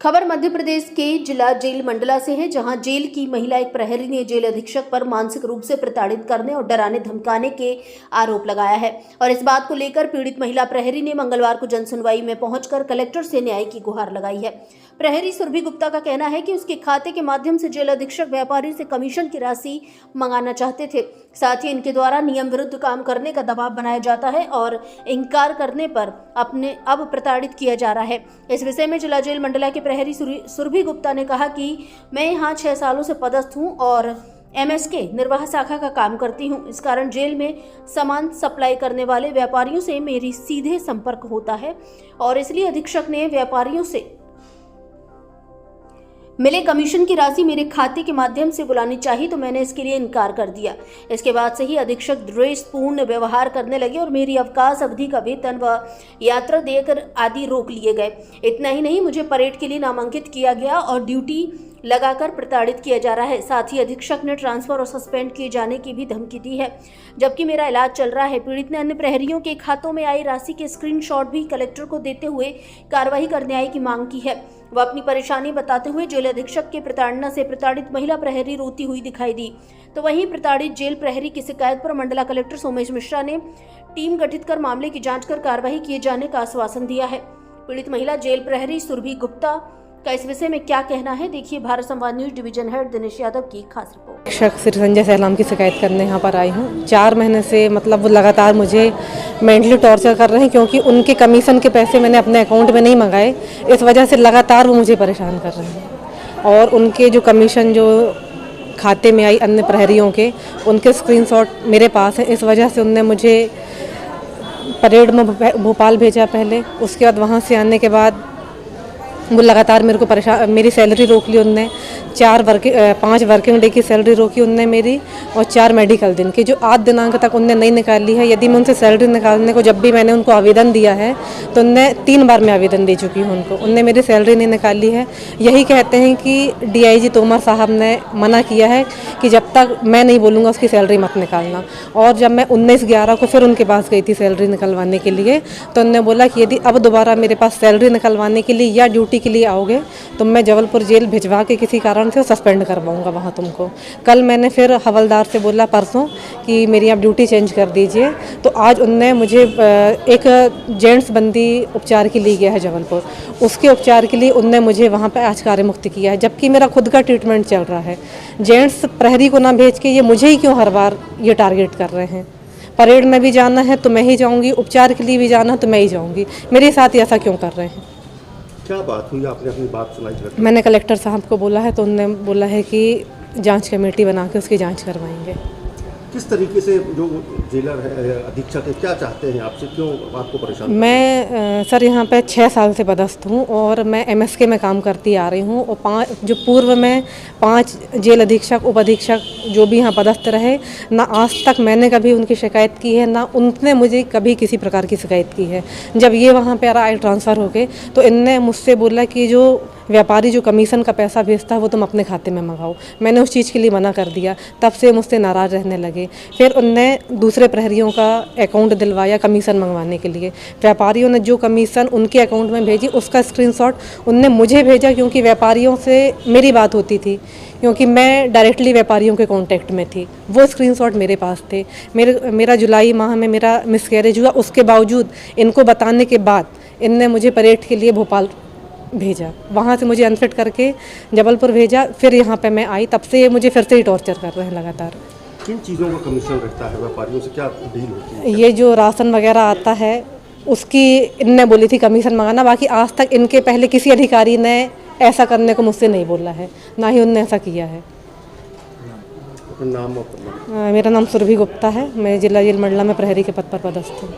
खबर मध्य प्रदेश के जिला जेल मंडला से है, जहां जेल की महिला एक प्रहरी ने जेल अधीक्षक पर मानसिक रूप से प्रताड़ित करने और डराने धमकाने के आरोप लगाया है। और इस बात को लेकर पीड़ित महिला प्रहरी ने मंगलवार को जनसुनवाई में पहुंचकर कलेक्टर से न्याय की गुहार लगाई है। प्रहरी सुरभि गुप्ता का कहना है कि उसके खाते के माध्यम से जेल अधीक्षक व्यापारी से कमीशन की राशि मंगाना चाहते थे। साथ ही इनके द्वारा नियम विरुद्ध काम करने का दबाव बनाया जाता है और इंकार करने पर अपने अब प्रताड़ित किया जा रहा है। इस विषय में जिला जेल मंडला के प्रहरी सुरभि गुप्ता ने कहा कि मैं यहाँ 6 सालों से पदस्थ हूँ और MSK निर्वाह शाखा का काम करती हूँ। इस कारण जेल में सामान सप्लाई करने वाले व्यापारियों से मेरी सीधे संपर्क होता है और इसलिए अधीक्षक ने व्यापारियों से मिले कमीशन की राशि मेरे खाते के माध्यम से बुलानी चाहिए, तो मैंने इसके लिए इनकार कर दिया। इसके बाद से ही अधीक्षक द्वेषपूर्ण व्यवहार करने लगे और मेरी अवकाश अवधि का वेतन व यात्रा देकर आदि रोक लिए गए। इतना ही नहीं, मुझे परेड के लिए नामांकित किया गया और ड्यूटी लगाकर प्रताड़ित किया जा रहा है। साथ ही अधीक्षक ने ट्रांसफर और सस्पेंड किए जाने की भी धमकी दी है, जबकि मेरा इलाज चल रहा है। पीड़ित ने अन्य प्रहरियों के खातों में आई राशि के स्क्रीनशॉट भी कलेक्टर को देते हुए कार्रवाई कर न्याय की मांग की है। वह अपनी परेशानी बताते हुए जेल अधीक्षक के प्रताड़ना से प्रताड़ित महिला प्रहरी रोती हुई दिखाई दी। तो वहीं प्रताड़ित जेल प्रहरी की शिकायत पर मंडला कलेक्टर सोमेश मिश्रा ने टीम गठित कर मामले की जांच कर कार्रवाई किए जाने का आश्वासन दिया है। पीड़ित महिला जेल प्रहरी सुरभि गुप्ता का इस विषय में क्या कहना है, देखिए भारत संवाद news division head Dinesh Yadav की खास रिपोर्ट। शख्स श्री संजय सैलाम की शिकायत करने यहाँ पर आई हूँ। 4 महीने से वो लगातार मुझे मेंटली टॉर्चर कर रहे हैं, क्योंकि उनके कमीशन के पैसे मैंने अपने अकाउंट में नहीं मंगाए। इस वजह से लगातार वो मुझे परेशान कर रहे हैं और उनके जो कमीशन जो खाते में आई अन्य प्रहरियों के, उनके स्क्रीनशॉट मेरे पास है। इस वजह से उनने मुझे परेड में भोपाल भेजा पहले, उसके बाद वहाँ से आने के बाद वो लगातार मेरे को परेशान, मेरी सैलरी रोक ली उनने। 5 वर्किंग डे की सैलरी रोकी उनने मेरी और 4 मेडिकल दिन की, जो 8 दिनांक तक उनने नहीं निकाली है। यदि मैं उनसे सैलरी निकालने को जब भी मैंने उनको आवेदन दिया है तो उनने 3 बार मैं आवेदन दे चुकी हूँ उनको, उनने मेरी सैलरी नहीं निकाली है। यही कहते हैं कि DIG तोमर साहब ने मना किया है कि जब तक मैं नहीं बोलूँगा उसकी सैलरी मत निकालना। और जब मैं 19/11 को फिर उनके पास गई थी सैलरी निकलवाने के लिए, तो उन्होंने बोला कि यदि अब दोबारा मेरे पास सैलरी निकलवाने के लिए या ड्यूटी के लिए आओगे तो मैं जबलपुर जेल भिजवा के किसी कारण से सस्पेंड करवाऊंगा वहाँ तुमको। कल मैंने फिर हवलदार से बोला परसों कि मेरी आप ड्यूटी चेंज कर दीजिए, तो आज उनने मुझे एक जेंट्स बंदी उपचार के लिए गया है जबलपुर, उसके उपचार के लिए उनने मुझे वहाँ पे आज कार्य मुक्त किया है, जबकि मेरा खुद का ट्रीटमेंट चल रहा है। जेंट्स प्रहरी को ना भेज के ये मुझे ही क्यों हर बार ये टारगेट कर रहे हैं? परेड में भी जाना है तो मैं ही जाऊँगी, उपचार के लिए भी जाना है तो मैं ही जाऊँगी, मेरे साथ ही ऐसा क्यों कर रहे हैं? क्या बात हुई, आपने अपनी बात सुनाई? मैंने कलेक्टर साहब को बोला है तो उन्होंने बोला है कि जांच कमेटी बना के उसकी जांच करवाएंगे। किस तरीके से जो जेलर है, अधीक्षक है, क्या चाहते हैं आपसे, क्यों आपको परेशान? मैं सर यहाँ पे 6 साल से पदस्थ हूँ और मैं MSK में काम करती आ रही हूँ और जो पूर्व में 5 जेल अधीक्षक उप अधीक्षक जो भी यहाँ पदस्थ रहे, ना आज तक मैंने कभी उनकी शिकायत की है, ना उनने मुझे कभी किसी प्रकार की शिकायत की है। जब ये वहाँ पर आए ट्रांसफ़र हो गए तो इनने मुझसे बोला कि जो व्यापारी जो कमीशन का पैसा भेजता है वो तुम अपने खाते में मंगाओ। मैंने उस चीज़ के लिए मना कर दिया, तब से मुझसे नाराज़ रहने लगे। फिर उनने दूसरे प्रहरियों का अकाउंट दिलवाया कमीशन मंगवाने के लिए। व्यापारियों ने जो कमीशन उनके अकाउंट में भेजी उसका स्क्रीनशॉट उनने मुझे भेजा, क्योंकि व्यापारियों से मेरी बात होती थी, क्योंकि मैं डायरेक्टली व्यापारियों के कॉन्टैक्ट में थी। वो स्क्रीनशॉट मेरे पास थे। मेरा जुलाई माह में मेरा मिसकैरेज हुआ, उसके बावजूद इनको बताने के बाद इनने मुझे परेड के लिए भोपाल भेजा, वहाँ से मुझे अनफिट करके जबलपुर भेजा। फिर यहाँ पे मैं आई, तब से ये मुझे फिर से ही टॉर्चर कर रहे हैं लगातार। किन चीज़ों का कमीशन रहता है, व्यापारियों से क्या डील होती है? ये जो राशन वगैरह आता है उसकी इनने बोली थी कमीशन मंगाना, बाकी आज तक इनके पहले किसी अधिकारी ने ऐसा करने को मुझसे नहीं बोला है, ना ही उनने ऐसा किया है। नाम? मेरा नाम सुरभि गुप्ता है, मैं जिला जेल मंडला में प्रहरी के पद पर पदस्थ हूँ।